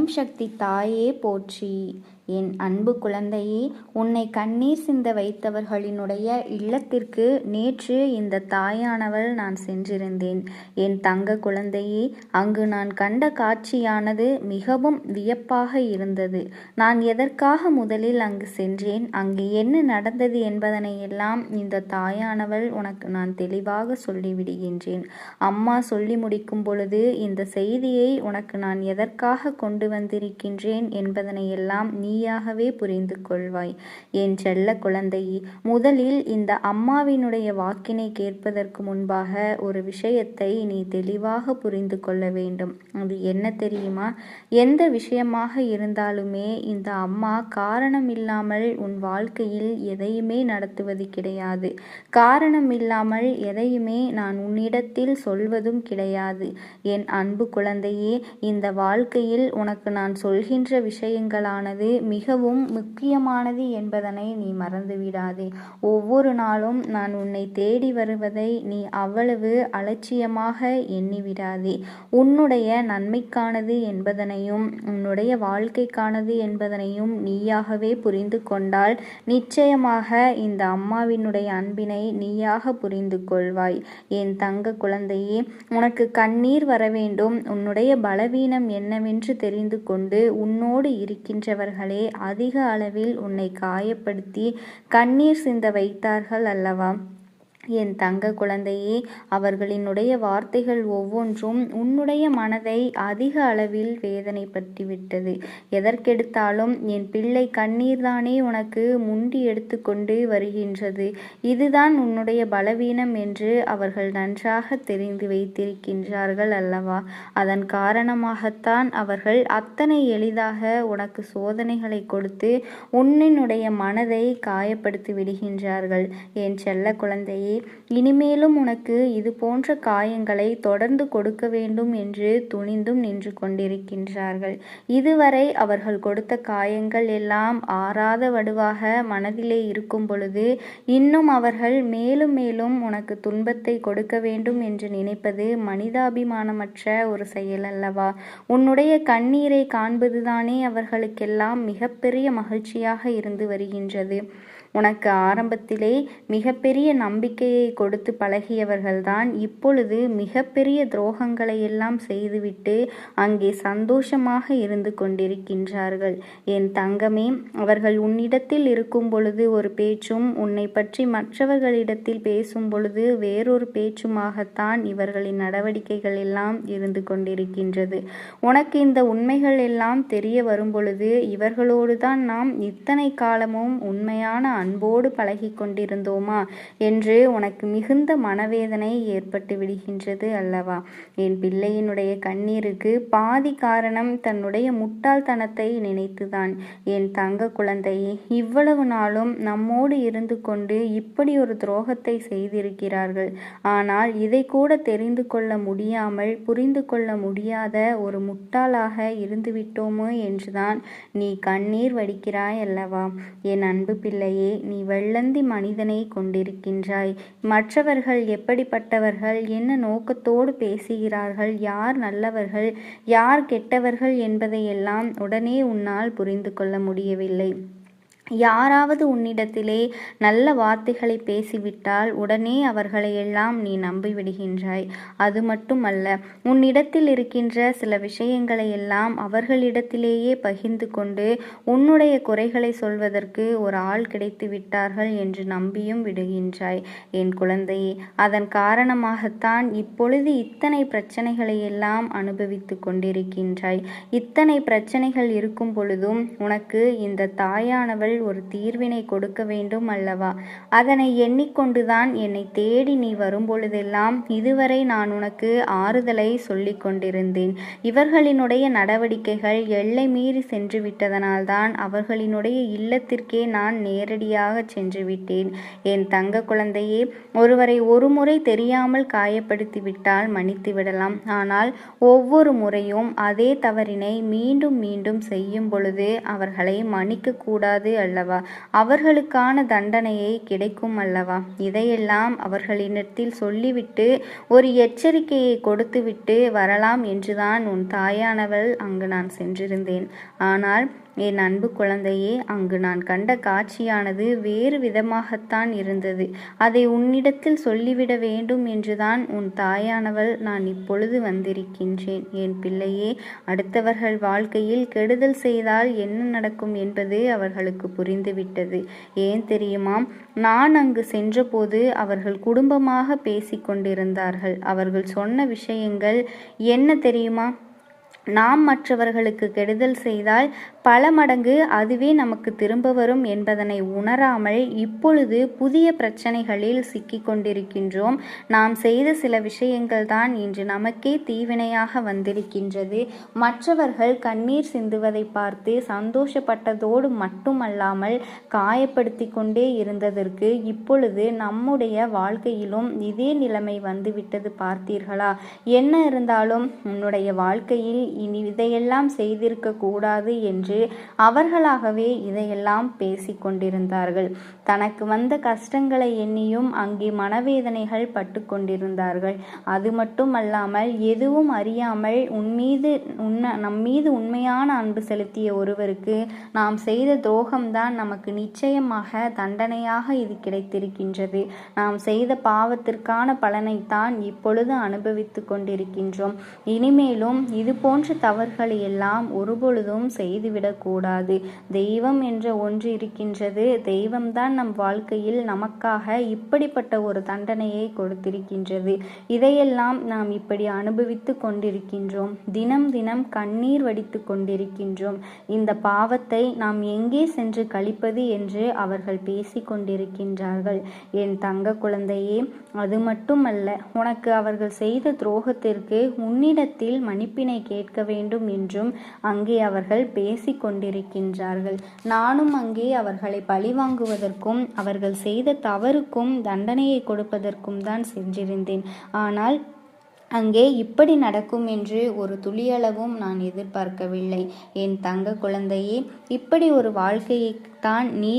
ஓம் சக்தி தாயே போற்றி. என் அன்பு குழந்தையே, உன்னை கண்ணீர் சிந்த வைத்தவர்களினுடைய இல்லத்திற்கு நேற்று இந்த தாயானவள் நான் சென்றிருந்தேன். என் தங்க குழந்தையே, அங்கு நான் கண்ட காட்சியானது மிகவும் வியப்பாக இருந்தது. நான் எதற்காக முதலில் அங்கு சென்றேன், அங்கு என்ன நடந்தது என்பதனை எல்லாம் இந்த தாயானவள் உனக்கு நான் தெளிவாக சொல்லிவிடுகின்றேன். அம்மா சொல்லி முடிக்கும் பொழுது இந்த செய்தியை உனக்கு நான் எதற்காக கொண்டு வந்திருக்கின்றேன் என்பதனை எல்லாம் நீயாகவே புரிந்து கொள்வாய். என் செல்ல குழந்தையே, முதலில் இந்த அம்மாவினுடைய வாக்கினை கேட்பதற்கு முன்பாக ஒரு விஷயத்தை நீ தெளிவாக புரிந்து கொள்ள வேண்டும். அது என்ன தெரியுமா? எந்த விஷயமாக இருந்தாலுமே இந்த அம்மா காரணம் இல்லாமல் உன் வாழ்க்கையில் எதையுமே நடத்துவது கிடையாது. காரணம் இல்லாமல் எதையுமே நான் உன்னிடத்தில் சொல்வதும் கிடையாது. என் அன்பு குழந்தையே, இந்த வாழ்க்கையில் உனக்கு நான் சொல்கின்ற விஷயங்களானது மிகவும் முக்கியமானது என்பதனை நீ மறந்துவிடாதே. ஒவ்வொரு நாளும் நான் உன்னை தேடி வருவதை நீ அவ்வளவு அலட்சியமாக எண்ணிவிடாதே. உன்னுடைய நன்மைக்கானது என்பதனையும் உன்னுடைய வாழ்க்கைக்கானது என்பதனையும் நீயாகவே புரிந்து கொண்டால் நிச்சயமாக இந்த அம்மாவினுடைய அன்பினை நீயாக புரிந்து கொள்வாய். என் தங்க குழந்தையே, உனக்கு கண்ணீர் வர வேண்டும், உன்னுடைய பலவீனம் என்னவென்று தெரிந்து கொண்டு உன்னோடு இருக்கின்றவர்களே அதிக அளவில் உன்னை காயப்படுத்தி கண்ணீர் சிந்த வைத்தார்கள் அல்லவா? என் தங்க குழந்தையே, அவர்களினுடைய வார்த்தைகள் ஒவ்வொன்றும் உன்னுடைய மனதை அதிக அளவில் வேதனைப்பட்டுவிட்டது. எதற்கெடுத்தாலும் என் பிள்ளை கண்ணீர்தானே உனக்கு முண்டி எடுத்துக்கொண்டு வருகின்றது, இதுதான் உன்னுடைய பலவீனம் என்று அவர்கள் நன்றாக தெரிந்து வைத்திருக்கின்றார்கள் அல்லவா? அதன் காரணமாகத்தான் அவர்கள் அத்தனை எளிதாக உனக்கு சோதனைகளை கொடுத்து உன்னினுடைய மனதை காயப்படுத்தி விடுகின்றார்கள். என் செல்ல குழந்தையே, இனிமேலும் உனக்கு இது போன்ற காயங்களை தொடர்ந்து கொடுக்க வேண்டும் என்று துணிந்தும் நின்று கொண்டிருக்கின்றார்கள். இதுவரை அவர்கள் கொடுத்த காயங்கள் எல்லாம் ஆறாத வடுவாக மனதிலே இருக்கும் பொழுது இன்னும் அவர்கள் மேலும் மேலும் உனக்கு துன்பத்தை கொடுக்க வேண்டும் என்று நினைப்பது மனிதாபிமானமற்ற ஒரு செயல் அல்லவா? உன்னுடைய கண்ணீரை காண்பதுதானே அவர்களுக்கெல்லாம் மிகப்பெரிய மகிழ்ச்சியாக இருந்து வருகின்றது. உனக்கு ஆரம்பத்திலே மிகப்பெரிய நம்பிக்கையை கொடுத்து பழகியவர்கள்தான் இப்பொழுது மிகப்பெரிய துரோகங்களை எல்லாம் செய்துவிட்டு அங்கே சந்தோஷமாக இருந்து கொண்டிருக்கின்றார்கள். என் தங்கமே, அவர்கள் உன்னிடத்தில் இருக்கும் பொழுது ஒரு பேச்சும் உன்னை பற்றி மற்றவர்களிடத்தில் பேசும் பொழுது வேறொரு பேச்சுமாகத்தான் இவர்களின் நடவடிக்கைகள் எல்லாம் இருந்து கொண்டிருக்கின்றது. உனக்கு இந்த உண்மைகள் எல்லாம் தெரிய வரும் பொழுது இவர்களோடு தான் நாம் இத்தனை காலமும் உண்மையான அன்போடு பழகி கொண்டிருந்தோமா என்று உனக்கு மிகுந்த மனவேதனை ஏற்பட்டு விடுகின்றது அல்லவா? என் பிள்ளையினுடைய கண்ணீருக்கு பாதி காரணம் தன்னுடைய முட்டாள்தனத்தை நினைத்துதான். என் தங்க குழந்தையே, இவ்வளவு நாளும் நம்மோடு இருந்து கொண்டு இப்படி ஒரு துரோகத்தை செய்திருக்கிறார்கள். ஆனால் இதை கூட தெரிந்து கொள்ள முடியாமல் புரிந்து கொள்ள முடியாத ஒரு முட்டாளாக இருந்துவிட்டோமோ என்றுதான் நீ கண்ணீர் வடிக்கிறாய் அல்லவா? என் அன்பு பிள்ளையே, நீ வெள்ளந்தி மனிதனை கொண்டிருக்கின்றாய். மற்றவர்கள் எப்படிப்பட்டவர்கள், என்ன நோக்கத்தோடு பேசுகிறார்கள், யார் நல்லவர்கள் யார் கெட்டவர்கள் என்பதையெல்லாம் உடனே உன்னால் புரிந்து கொள்ள முடியவில்லை. யாராவது உன்னிடத்திலே நல்ல வார்த்தைகளை பேசிவிட்டால் உடனே அவர்களை எல்லாம் நீ நம்பிவிடுகின்றாய். அது மட்டுமல்ல, உன்னிடத்தில் இருக்கின்ற சில விஷயங்களை எல்லாம் அவர்களிடத்திலேயே பகிர்ந்து கொண்டு உன்னுடைய குறைகளை சொல்வதற்கு ஒரு ஆள் கிடைத்து விட்டார்கள் என்று நம்பியும் விடுகின்றாய். என் குழந்தையே, அதன் காரணமாகத்தான் இப்பொழுது இத்தனை பிரச்சனைகளை எல்லாம் அனுபவித்து கொண்டிருக்கின்றாய். இத்தனை பிரச்சனைகள் இருக்கும் பொழுதும் உனக்கு இந்த தாயானவள் ஒரு தீர்வினை கொடுக்க வேண்டும் அல்லவா? அதனை எண்ணிக்கொண்டுதான் என்னை தேடி நீ வரும்பொழுதெல்லாம் இதுவரை நான் உனக்கு ஆறுதலை சொல்லிக் கொண்டிருந்தேன். இவர்களினுடைய நடவடிக்கைகள் எல்லை மீறி சென்று விட்டதனால்தான் அவர்களினுடைய இல்லத்திற்கே நான் நேரடியாக சென்று விட்டேன். என் தங்க குழந்தையே, ஒருவரை ஒரு முறை தெரியாமல் காயப்படுத்தி விட்டால் மன்னித்து விடலாம். ஆனால் ஒவ்வொரு முறையும் அதே தவறினை மீண்டும் மீண்டும் செய்யும் பொழுது அவர்களை மன்னிக்க கூடாது அல்லவா? அவர்களுக்கான தண்டனையை கிடைக்கும் அல்லவா? இதையெல்லாம் அவர்களிடத்தில் சொல்லிவிட்டு ஒரு எச்சரிக்கையை கொடுத்துவிட்டு வரலாம் என்றுதான் உன் தாயானவள் அங்கு நான் சென்றிருந்தேன். ஆனால் என் அன்பு குழந்தையே, அங்கு நான் கண்ட காட்சியானது வேறு விதமாகத்தான் இருந்தது. அதை உன்னிடத்தில் சொல்லிவிட வேண்டும் என்றுதான் உன் தாயானவள் நான் இப்பொழுது வந்திருக்கின்றேன். என் பிள்ளையே, அடுத்தவர்கள் வாழ்க்கையில் கெடுதல் செய்தால் என்ன நடக்கும் என்பது அவர்களுக்கு புரிந்துவிட்டது. ஏன் தெரியுமா? நான் அங்கு சென்றபோது அவர்கள் குடும்பமாக பேசிக்கொண்டிருந்தார்கள். அவர்கள் சொன்ன விஷயங்கள் என்ன தெரியுமா? நாம் மற்றவர்களுக்கு கெடுதல் செய்தால் பல மடங்கு அதுவே நமக்கு திரும்ப வரும் என்பதனை உணராமல் இப்பொழுது புதிய பிரச்சனைகளில் சிக்கிக் கொண்டிருக்கின்றோம். நாம் செய்த சில விஷயங்கள் தான் இன்று நமக்கே தீவினையாக வந்திருக்கின்றது. மற்றவர்கள் கண்ணீர் சிந்துவதை பார்த்து சந்தோஷப்பட்டதோடு மட்டுமல்லாமல் காயப்படுத்தி கொண்டே இருந்ததற்கு இப்பொழுது நம்முடைய வாழ்க்கையிலும் இதே நிலைமை வந்துவிட்டது. பார்த்தீர்களா? என்ன இருந்தாலும் உன்னுடைய வாழ்க்கையில் இனி இதையெல்லாம் செய்திருக்க கூடாது என்று அவர்களாகவே இதையெல்லாம் பேசிக்கொண்டிருந்தார்கள். தனக்கு வந்த கஷ்டங்களை எண்ணியும் அங்கே மனவேதனைகள் பட்டு கொண்டிருந்தார்கள். அது மட்டுமல்லாமல் எதுவும் அறியாமல் நம் மீது உண்மையான அன்பு செலுத்திய ஒருவருக்கு நாம் செய்த துரோகம்தான் நமக்கு நிச்சயமாக தண்டனையாக இது கிடைத்திருக்கின்றது. நாம் செய்த பாவத்திற்கான பலனைத்தான் இப்பொழுது அனுபவித்து கொண்டிருக்கின்றோம். இனிமேலும் இது போன்ற தவறுகளை எல்லாம் ஒருபொழுதும் செய்துவிடக்கூடாது. தெய்வம் என்ற ஒன்று இருக்கின்றது. தெய்வம்தான் நம் வாழ்க்கையில் நமக்காக இப்படிப்பட்ட ஒரு தண்டனையை கொடுத்திருக்கின்றது. இதையெல்லாம் நாம் இப்படி அனுபவித்து கொண்டிருக்கின்றோம். தினம் தினம் கண்ணீர் வடித்து கொண்டிருக்கின்றோம். இந்த பாவத்தை நாம் எங்கே சென்று கழிப்பது என்று அவர்கள் பேசி கொண்டிருக்கின்றார்கள். என் தங்க குழந்தையே, அது மட்டுமல்ல, உனக்கு அவர்கள் செய்த துரோகத்திற்கு உன்னிடத்தில் மன்னிப்பினை கேட்க வேண்டும் என்றும் அங்கே அவர்கள் பேசி கொண்டிருக்கின்றார்கள். நானும் அங்கே அவர்களை பழிவாங்குவதற்கும் அவர்கள் செய்த தவறுக்கும் தண்டனையை கொடுப்பதற்கும் தான் சென்றிருந்தேன். ஆனால் அங்கே இப்படி நடக்கும் என்று ஒரு துளியளவும் நான் எதிர்பார்க்கவில்லை. என் தங்க குழந்தையே, இப்படி ஒரு வாழ்க்கையைத்தான் நீ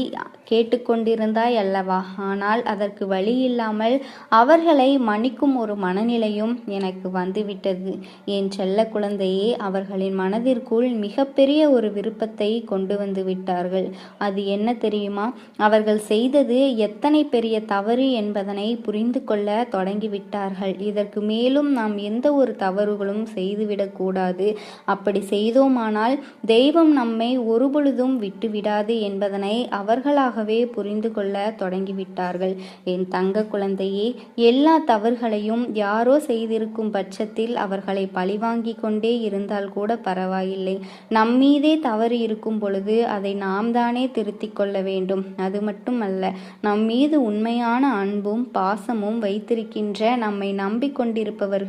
கேட்டுக்கொண்டிருந்தாய் அல்லவா? ஆனால் அதற்கு வழி இல்லாமல் அவர்களை மன்னிக்கும் ஒரு மனநிலையும் எனக்கு வந்துவிட்டது. என் செல்ல குழந்தையே, அவர்களின் மனதிற்குள் மிகப்பெரிய ஒரு விருப்பத்தை கொண்டு வந்து விட்டார்கள். அது என்ன தெரியுமா? அவர்கள் செய்தது எத்தனை பெரிய தவறு என்பதனை புரிந்து கொள்ள தொடங்கிவிட்டார்கள். இதற்கு மேலும் நாம் எந்த ஒரு தவறுகளும் செய்துவிடக்கூடாது. அப்படி செய்தோமானால் தெய்வம் நம்மை ஒருபொழுதும் விட்டுவிடாது என்பதனை அவர்களாகவே புரிந்து கொள்ள தொடங்கிவிட்டார்கள். என் தங்க குழந்தையே, எல்லா தவறுகளையும் யாரோ செய்திருக்கும் பட்சத்தில் அவர்களை பழிவாங்கி கொண்டே இருந்தால் கூட பரவாயில்லை. நம்மீதே தவறு இருக்கும் பொழுது அதை நாம் தானே திருத்திக் கொள்ள வேண்டும். அது மட்டுமல்ல, நம் மீது உண்மையான அன்பும் பாசமும் வைத்திருக்கின்ற நம்மை நம்பிக்கொண்டிருப்பவர்களுக்கு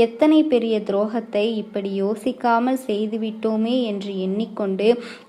எத்தனை பெரிய துரோகத்தை இப்படி யோசிக்காமல் செய்துவிட்டோமே என்று எண்ணிக்கொண்டு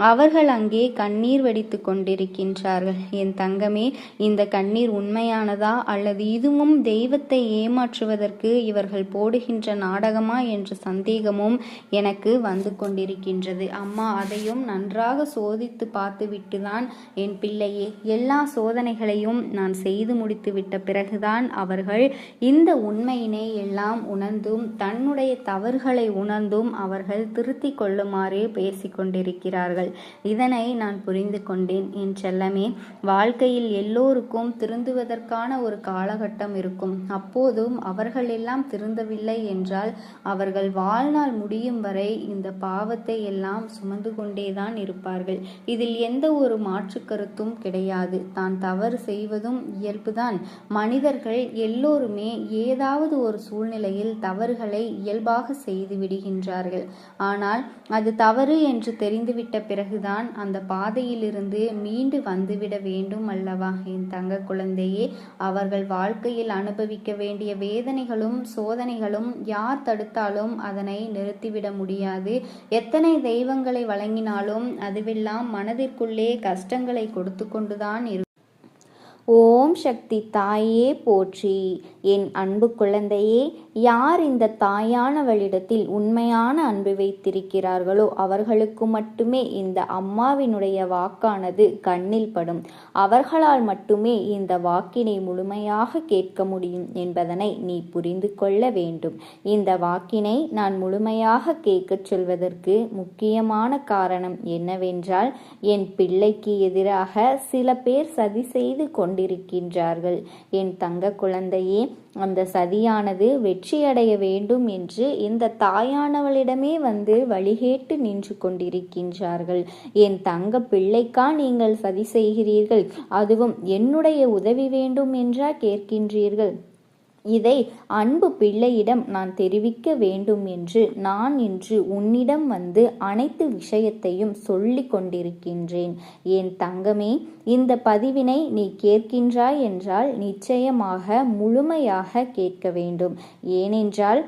அவர்கள் அங்கே கண்ணீர் வடித்து கொண்டிருக்கின்றார்கள். என் தங்கமே, இந்த கண்ணீர் உண்மையானதா அல்லது இதுவும் தெய்வத்தை ஏமாற்றுவதற்கு இவர்கள் போடுகின்ற நாடகமா என்ற சந்தேகமும் எனக்கு வந்து கொண்டிருக்கின்றது. அம்மா அதையும் நன்றாக சோதித்து பார்த்துவிட்டுதான் என் பிள்ளையே, எல்லா சோதனைகளையும் நான் செய்து முடித்து விட்ட பிறகுதான் அவர்கள் இந்த உண்மையினை எல்லாம் உணர்ந்தும் தன்னுடைய தவறுகளை உணர்ந்தும் அவர்கள் திருத்திக் கொள்ளுமாறு பேசிக்கொண்டிருக்கிறார்கள். இதனை நான் புரிந்து கொண்டேன். என் செல்லமே, வாழ்க்கையில் எல்லோருக்கும் திருந்துவதற்கான ஒரு காலகட்டம் இருக்கும். அப்போதும் அவர்கள் எல்லாம் திருந்தவில்லை என்றால் அவர்கள் வாழ்நாள் முடியும் வரை இந்த பாவத்தை எல்லாம் சுமந்து கொண்டேதான் இருப்பார்கள். இதில் எந்த ஒரு மாற்று கருத்தும் கிடையாது. தான் தவறு செய்வதும் இயல்புதான். மனிதர்கள் எல்லோருமே ஏதாவது ஒரு சூழ்நிலையில் தவறுகளை இயல்பாக செய்து விடுகின்றார்கள். ஆனால் அது தவறு என்று தெரிந்துவிட்ட பிறகுதான் அந்த பாதையிலிருந்து மீண்டு வந்துவிட வேண்டும் அல்லவா? என் தங்க குழந்தையே, அவர்கள் வாழ்க்கையில் அனுபவிக்க வேண்டிய வேதனைகளும் சோதனைகளும் யார் தடுத்தாலும் அதனை நிறுத்திவிட முடியாது. எத்தனை தெய்வங்களை வழங்கினாலும் அதுவெல்லாம் மனதிற்குள்ளே கஷ்டங்களை கொடுத்து கொண்டுதான் இருக்கும். ஓம் சக்தி தாயே போற்றி. என் அன்பு குழந்தையே, யார் இந்த தாயானவளிடத்தில் உண்மையான அன்பு வைத்திருக்கிறார்களோ அவர்களுக்கு மட்டுமே இந்த அம்மாவினுடைய வாக்கானது கண்ணில் படும். அவர்களால் மட்டுமே இந்த வாக்கினை முழுமையாக கேட்க முடியும் என்பதனை நீ புரிந்து கொள்ள வேண்டும். இந்த வாக்கினை நான் முழுமையாக கேட்கச் சொல்வதற்கு முக்கியமான காரணம் என்னவென்றால், என் பிள்ளைக்கு எதிராக சில பேர் சதி செய்து கொண்டிருக்கின்றார்கள். என் தங்க குழந்தையே, அந்த சதியானது வெற்றியடைய வேண்டும் என்று இந்த தாயானவளிடமே வந்து வழிகேட்டு நின்று கொண்டிருக்கின்றார்கள். என் தங்க பிள்ளைக்கா நீங்கள் சதி செய்கிறீர்கள்? அதுவும் என்னுடைய உதவி வேண்டும் என்றா கேட்கின்றீர்கள்? இதை அன்பு பிள்ளையிடம் நான் தெரிவிக்க வேண்டும் என்று நான் இன்று உன்னிடம் வந்து அனைத்து விஷயத்தையும் சொல்லி கொண்டிருக்கின்றேன். என் தங்கமே, இந்த பதிவினை நீ கேட்கின்றாய் என்றால் நிச்சயமாக முழுமையாக கேட்க வேண்டும். ஏனென்றால்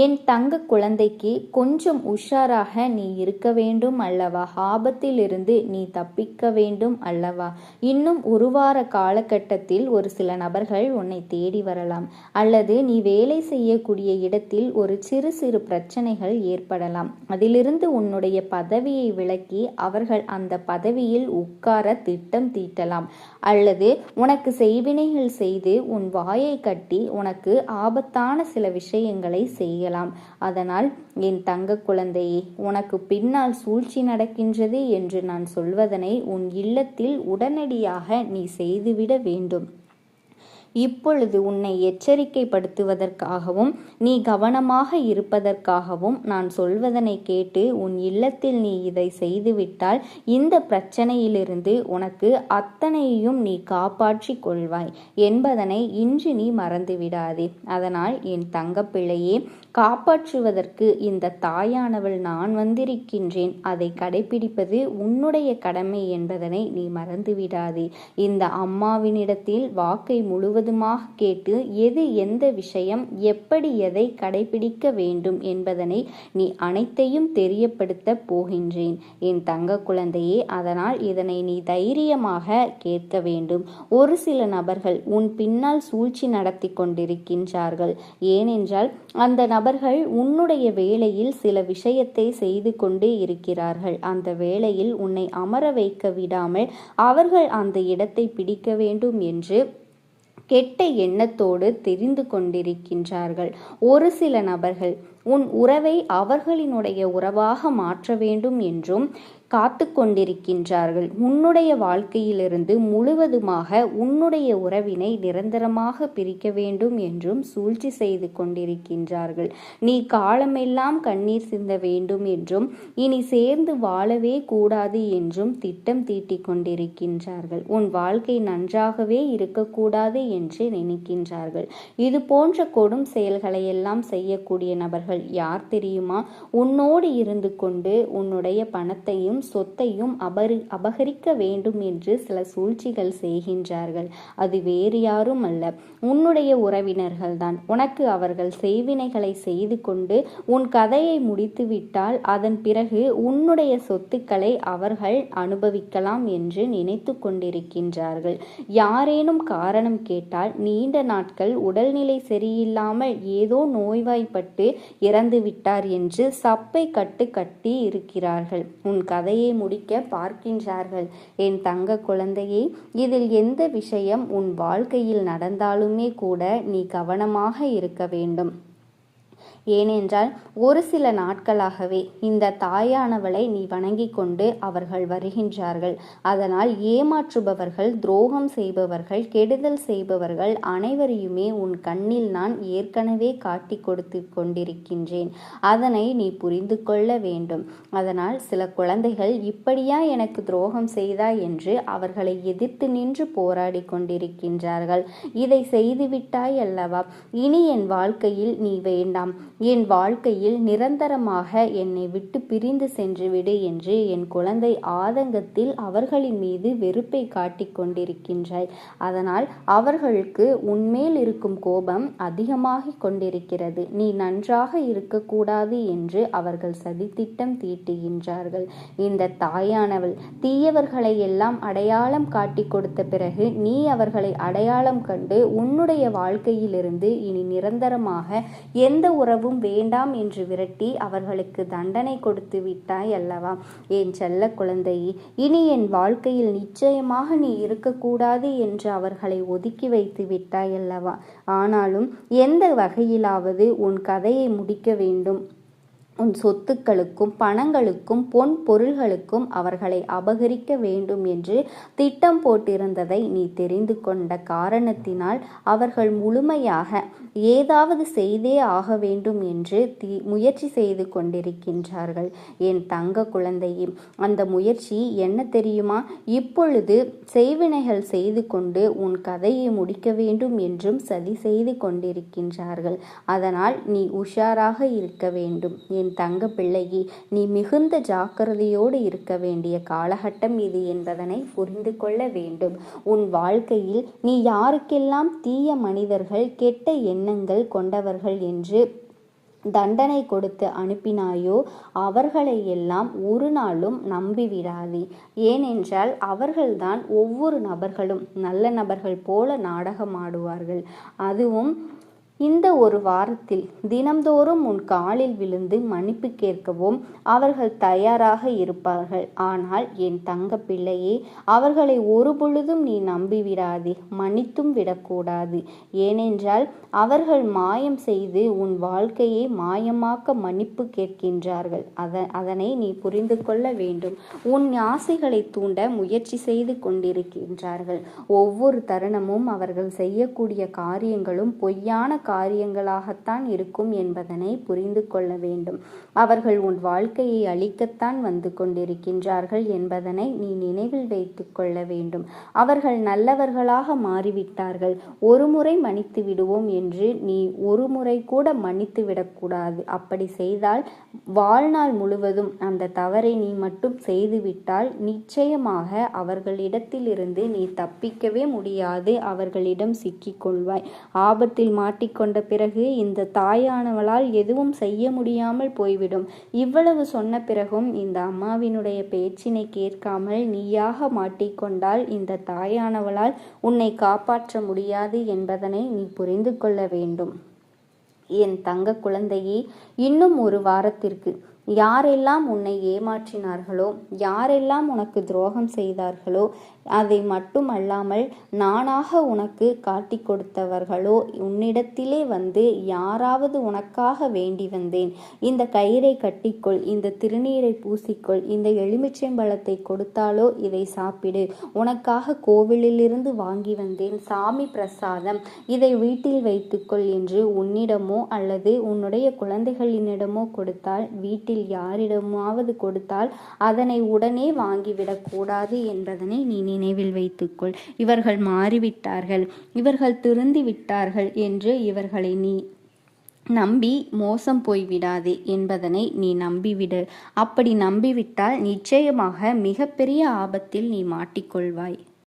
என் தங்க குழந்தைக்கு கொஞ்சம் உஷாராக நீ இருக்க வேண்டும் அல்லவா? ஆபத்திலிருந்து நீ தப்பிக்க வேண்டும் அல்லவா? இன்னும் ஒரு வார காலகட்டத்தில் ஒரு சில நபர்கள் உன்னை தேடி வரலாம், அல்லது நீ வேலை செய்யக்கூடிய இடத்தில் ஒரு சிறு சிறு பிரச்சனைகள் ஏற்படலாம். அதிலிருந்து உன்னுடைய பதவியை விலக்கி அவர்கள் அந்த பதவியில் உட்கார திட்டம் தீட்டலாம், அல்லது உனக்கு செய்வினைகள் செய்து உன் வாயை கட்டி உனக்கு ஆபத்தான சில விஷயங்களை செய்யலாம். அதனால் என் தங்க குழந்தையே, உனக்கு பின்னால் சூழ்ச்சி நடக்கின்றது என்று நான் சொல்வதனை உன் இல்லத்தில் உடனடியாக நீ செய்துவிட வேண்டும். இப்பொழுது உன்னை எச்சரிக்கைப்படுத்துவதற்காகவும் நீ கவனமாக இருப்பதற்காகவும் நான் சொல்வதனை கேட்டு உன் இல்லத்தில் நீ இதை செய்துவிட்டால் இந்த பிரச்சனையிலிருந்து உனக்கு அத்தனையும் நீ காப்பாற்றி கொள்வாய் என்பதனை இன்று நீ மறந்துவிடாதே. அதனால் என் தங்கப்பிள்ளையே, காப்பாற்றுவதற்கு இந்த தாயானவள் நான் வந்திருக்கின்றேன். அதை கடைபிடிப்பது உன்னுடைய கடமை என்பதனை நீ மறந்துவிடாதே. இந்த அம்மாவினிடத்தில் வாக்கை முழுவதுமாக கேட்டு எது எந்த விஷயம் எப்படி எதை கடைபிடிக்க வேண்டும் என்பதனை நீ அனைத்தையும் தெரியப்படுத்த போகின்றேன் என் தங்க குழந்தையே. அதனால் இதனை நீ தைரியமாக கேட்க வேண்டும். ஒரு சில நபர்கள் உன் பின்னால் சூழ்ச்சி நடத்தி கொண்டிருக்கின்றார்கள். ஏனென்றால் அந்த நபர்கள் உன்னுடைய வேலையில் சில விஷயத்தை செய்து கொண்டே இருக்கிறார்கள். அந்த வேலையில் உன்னை அமர வைக்க விடாமல் அவர்கள் அந்த இடத்தை பிடிக்க வேண்டும் என்று கெட்ட எண்ணத்தோடு தெரிந்து கொண்டிருக்கின்றார்கள். ஒரு சில நபர்கள் உன் உறவை அவர்களினுடைய உறவாக மாற்ற வேண்டும் என்றும் காத்து கொண்டிருக்கின்றார்கள். உன்னுடைய வாழ்க்கையிலிருந்து முழுவதுமாக உன்னுடைய உறவினை நிரந்தரமாக பிரிக்க வேண்டும் என்றும் சூழ்ச்சி செய்து கொண்டிருக்கின்றார்கள். நீ காலமெல்லாம் கண்ணீர் சிந்த வேண்டும் என்றும் இனி சேர்ந்து வாழவே கூடாது என்றும் திட்டம் தீட்டிக் கொண்டிருக்கின்றார்கள். உன் வாழ்க்கை நன்றாகவே இருக்கக்கூடாது என்று நினைக்கின்றார்கள். இது போன்ற கொடும் செயல்களை எல்லாம் செய்யக்கூடிய நபர்கள் யார் தெரியுமா? உன்னோடு இருந்து கொண்டு உன்னுடைய பணத்தையும் சொத்தையும் அபகரிக்க வேண்டும் என்று சில சூழ்ச்சிகள் செய்கின்றார்கள். அது வேறு யாரும் அல்ல, உன்னுடைய உறவினர்கள் தான். உனக்கு அவர்கள் செய்வினைகளை செய்து கொண்டு உன் கதையை முடித்துவிட்டால் அதன் பிறகு உன்னுடைய சொத்துக்களை அவர்கள் அனுபவிக்கலாம் என்று நினைத்து கொண்டிருக்கின்றார்கள். யாரேனும் காரணம் கேட்டால் நீண்ட நாட்கள் உடல்நிலை சரியில்லாமல் ஏதோ நோய்வாய்ப்பட்டு இறந்து விட்டார் என்று சப்பை கட்டி இருக்கிறார்கள். உன் கதையை முடிக்க பார்க்கின்றார்கள். என் தங்க குழந்தையே, இதில் எந்த விஷயம் உன் வாழ்க்கையில் நடந்தாலுமே கூட நீ கவனமாக இருக்க வேண்டும். ஏனென்றால் ஒரு சில நாட்களாகவே இந்த தாயானவளை நீ வணங்கி கொண்டு அவர்கள் வருகின்றார்கள். அதனால் ஏமாற்றுபவர்கள், துரோகம் செய்பவர்கள், கெடுதல் செய்பவர்கள் அனைவரையுமே உன் கண்ணில் நான் ஏற்கனவே காட்டி கொடுத்து கொண்டிருக்கின்றேன். அதனை நீ புரிந்து கொள்ள வேண்டும். அதனால் சில குழந்தைகள் இப்படியா எனக்கு துரோகம் செய்தாய் என்று அவர்களை எதிர்த்து நின்று போராடி கொண்டிருக்கின்றார்கள். இதை செய்துவிட்டாய் அல்லவா, இனி என் வாழ்க்கையில் நீ வேண்டாம், என் வாழ்க்கையில் நிரந்தரமாக என்னை விட்டு பிரிந்து சென்றுவிடு என்று என் குழந்தை ஆதங்கத்தில் அவர்களின் மீது வெறுப்பை காட்டிக் கொண்டிருக்கின்றாய். அதனால் அவர்களுக்கு உன்மேல் இருக்கும் கோபம் அதிகமாகிக் கொண்டிருக்கிறது. நீ நன்றாக இருக்கக்கூடாது என்று அவர்கள் சதித்திட்டம் தீட்டுகின்றார்கள். இந்த தாயானவள் தீயவர்களை எல்லாம் அடையாளம் காட்டி கொடுத்த பிறகு நீ அவர்களை அடையாளம் கண்டு உன்னுடைய வாழ்க்கையிலிருந்து இனி நிரந்தரமாக எந்த உறவும் வேண்டாம் என்று விரட்டி அவர்களுக்கு தண்டனை கொடுத்து விட்டாய் அல்லவா? என் செல்ல குழந்தையே, இனி என் வாழ்க்கையில் நிச்சயமாக நீ இருக்கக்கூடாது என்று அவர்களை ஒதுக்கி வைத்து விட்டாய் அல்லவா? ஆனாலும் எந்த வகையிலாவது உன் கதையை முடிக்க வேண்டும். உன் சொத்துக்களுக்கும் பணங்களுக்கும் பொன் பொருள்களுக்கும் அவர்களை அபகரிக்க வேண்டும் என்று திட்டம் போட்டிருந்ததை நீ தெரிந்து கொண்ட காரணத்தினால் அவர்கள் முழுமையாக ஏதாவது செய்தே ஆக வேண்டும் என்று முயற்சி செய்து கொண்டிருக்கின்றார்கள். என் தங்க குழந்தையே, அந்த முயற்சி என்ன தெரியுமா? இப்பொழுது செய்வினைகள் செய்து கொண்டு உன் கதையை முடிக்க வேண்டும் என்றும் சதி செய்து கொண்டிருக்கின்றார்கள். அதனால் நீ உஷாராக இருக்க வேண்டும். என் தங்க பிள்ளையே, நீ மிகுந்த ஜாக்கிரதையோடு இருக்க வேண்டிய காலகட்டம் இது என்பதனை புரிந்து கொள்ள வேண்டும். உன் வாழ்க்கையில் நீ யாருக்கெல்லாம் தீய மனிதர்கள், கெட்ட எண்ணங்கள் கொண்டவர்கள் என்று தண்டனை கொடுத்து அனுப்பினாயோ அவர்களை எல்லாம் ஒரு நாளும் நம்பிவிடாதே. ஏனென்றால் அவர்கள்தான் ஒவ்வொரு நபர்களும் நல்ல நபர்கள் போல நாடகம் ஆடுவார்கள். அதுவும் இந்த ஒரு வாரத்தில் தினம்தோறும் உன் காலில் விழுந்து மன்னிப்பு கேட்கவும் அவர்கள் தயாராக இருப்பார்கள். ஆனால் என் தங்க பிள்ளையே, அவர்களை ஒரு பொழுதும் நீ நம்பிவிடாதே, மன்னித்தும் விடக்கூடாது. ஏனென்றால் அவர்கள் மாயம் செய்து உன் வாழ்க்கையை மாயமாக்க மன்னிப்பு கேட்கின்றார்கள். அதனை நீ புரிந்து கொள்ள வேண்டும். உன் ஆசைகளை தூண்ட முயற்சி செய்து கொண்டிருக்கின்றார்கள். ஒவ்வொரு தருணமும் அவர்கள் செய்யக்கூடிய காரியங்களும் பொய்யான காரியங்களாகத்தான் இருக்கும் என்பதனை புரிந்து கொள்ள வேண்டும். அவர்கள் உன் வாழ்க்கையை அழிக்கத்தான் வந்து கொண்டிருக்கின்றார்கள் என்பதனை நீ நினைவில் வைத்து கொள்ள வேண்டும். அவர்கள் நல்லவர்களாக மாறிவிட்டார்கள். ஒரு முறை மன்னித்து விடுவோம் என்று நீ ஒரு முறை கூட மன்னித்து விடக்கூடாது. அப்படி செய்தால் வாழ்நாள் முழுவதும் அந்த தவறை நீ மட்டும் செய்துவிட்டால் நிச்சயமாக அவர்களிடத்திலிருந்து நீ தப்பிக்கவே முடியாது. அவர்களிடம் சிக்கிக் கொள்வாய். ஆபத்தில் மாட்டிக்கொண்ட பிறகு இந்த தாயானவளால் எதுவும் செய்ய முடியாமல் போய்விடும். இவ்வளவு சொன்ன பிறகும் இந்த அம்மாவினுடைய பேச்சினை கேட்காமல் நீயாக மாட்டிக்கொண்டால் இந்த தாயானவளால் உன்னை காப்பாற்ற முடியாது என்பதனை நீ புரிந்து கொள்ள வேண்டும். என் தங்க குழந்தையே, இன்னும் ஒரு வாரத்திற்கு யாரெல்லாம் உன்னை ஏமாற்றினார்களோ, யாரெல்லாம் உனக்கு துரோகம் செய்தார்களோ, அதை மட்டுமல்லாமல் நானாக உனக்கு காட்டி கொடுத்தவர்களோ உன்னிடத்திலே வந்து யாராவது உனக்காக வேண்டி வந்தேன், இந்த கயிறை கட்டிக்கொள், இந்த திருநீரை பூசிக்கொள், இந்த எலுமிச்சம்பழத்தை கொடுத்தாலோ இதை சாப்பிடு, உனக்காக கோவிலிலிருந்து வாங்கி வந்தேன் சாமி பிரசாதம், இதை வீட்டில் வைத்துக்கொள் என்று உன்னிடமோ அல்லது உன்னுடைய குழந்தைகளினிடமோ கொடுத்தால், வீட்டில் யாரிடமாவது கொடுத்தால் அதனை உடனே வாங்கிவிடக் கூடாது என்பதனை நீ நினைவில் வைத்துக்கொள். இவர்கள் மாறிவிட்டார்கள், இவர்கள் திருந்தி விட்டார்கள் என்று இவர்களை நீ நம்பி மோசம் போய்விடாதே என்பதனை நீ நம்பிவிடு. அப்படி நம்பிவிட்டால் நிச்சயமாக மிகப்பெரிய ஆபத்தில் நீ மாட்டிக்கொள்வாய்.